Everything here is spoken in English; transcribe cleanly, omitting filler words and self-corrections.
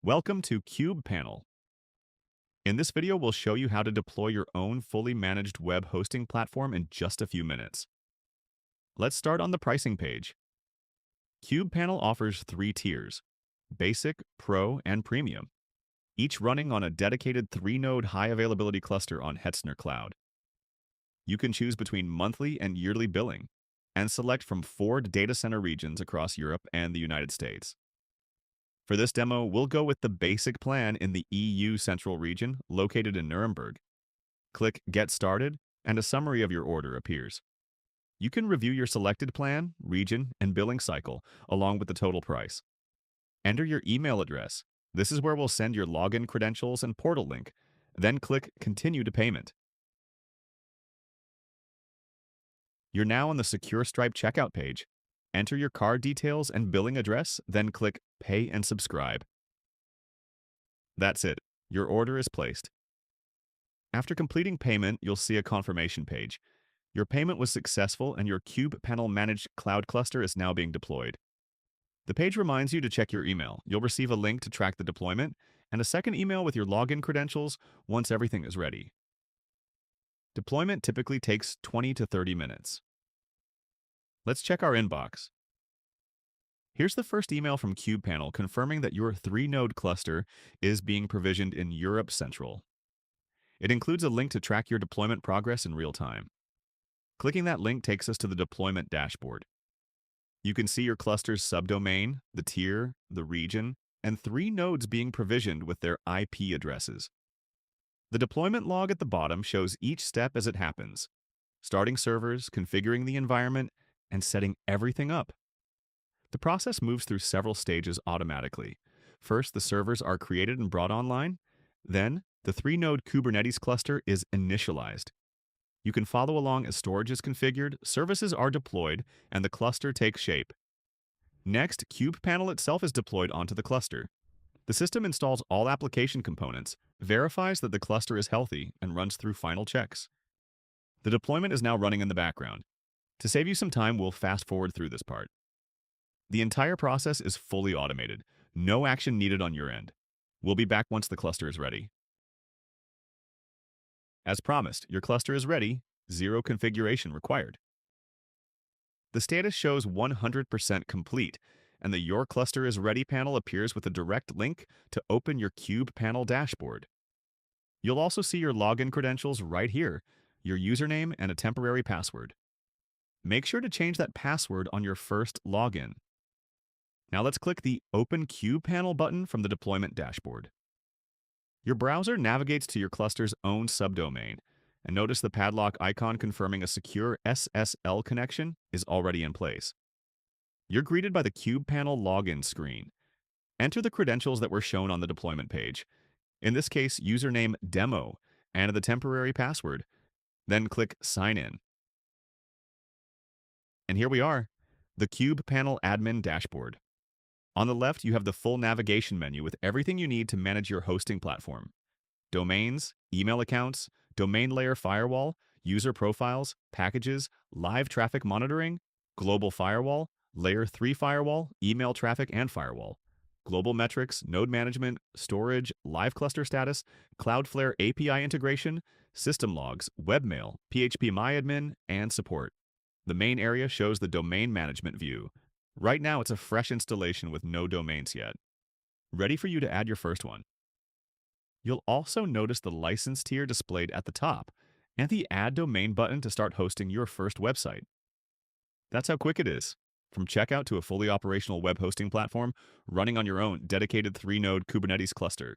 Welcome to KubePanel. In this video, we'll show you how to deploy your own fully managed web hosting platform in just a few minutes. Let's start on the pricing page. KubePanel offers 3 tiers: Basic, Pro, and Premium, each running on a dedicated 3-node high-availability cluster on Hetzner Cloud. You can choose between monthly and yearly billing, and select from 4 data center regions across Europe and the United States. For this demo, we'll go with the basic plan in the EU Central region, located in Nuremberg. Click Get Started, and a summary of your order appears. You can review your selected plan, region, and billing cycle, along with the total price. Enter your email address. This is where we'll send your login credentials and portal link. Then click Continue to Payment. You're now on the Secure Stripe checkout page. Enter your card details and billing address, then click Pay and Subscribe. That's it. Your order is placed. After completing payment, you'll see a confirmation page. Your payment was successful and your KubePanel managed cloud cluster is now being deployed. The page reminds you to check your email. You'll receive a link to track the deployment and a second email with your login credentials once everything is ready. Deployment typically takes 20 to 30 minutes. Let's check our inbox. Here's the first email from KubePanel confirming that your 3-node cluster is being provisioned in Europe Central. It includes a link to track your deployment progress in real time. Clicking that link takes us to the deployment dashboard. You can see your cluster's subdomain, the tier, the region, and 3 nodes being provisioned with their IP addresses. The deployment log at the bottom shows each step as it happens: starting servers, configuring the environment, and setting everything up. The process moves through several stages automatically. First, the servers are created and brought online. Then, the 3-node Kubernetes cluster is initialized. You can follow along as storage is configured, services are deployed, and the cluster takes shape. Next, KubePanel itself is deployed onto the cluster. The system installs all application components, verifies that the cluster is healthy, and runs through final checks. The deployment is now running in the background. To save you some time, we'll fast forward through this part. The entire process is fully automated. No action needed on your end. We'll be back once the cluster is ready. As promised, your cluster is ready. 0 configuration required. The status shows 100% complete, and the Your Cluster is Ready panel appears with a direct link to open your KubePanel dashboard. You'll also see your login credentials right here, your username and a temporary password. Make sure to change that password on your first login. Now let's click the Open KubePanel button from the deployment dashboard. Your browser navigates to your cluster's own subdomain, and notice the padlock icon confirming a secure SSL connection is already in place. You're greeted by the KubePanel login screen. Enter the credentials that were shown on the deployment page, in this case username demo and the temporary password. Then click Sign In. And here we are, the KubePanel admin dashboard. On the left, you have the full navigation menu with everything you need to manage your hosting platform: domains, email accounts, domain layer firewall, user profiles, packages, live traffic monitoring, global firewall, layer 3 firewall, email traffic and firewall, global metrics, node management, storage, live cluster status, Cloudflare API integration, system logs, webmail, PHP-MyAdmin, and support. The main area shows the domain management view. Right now, it's a fresh installation with no domains yet. Ready for you to add your first one. You'll also notice the license tier displayed at the top and the Add Domain button to start hosting your first website. That's how quick it is. From checkout to a fully operational web hosting platform running on your own dedicated 3-node Kubernetes cluster.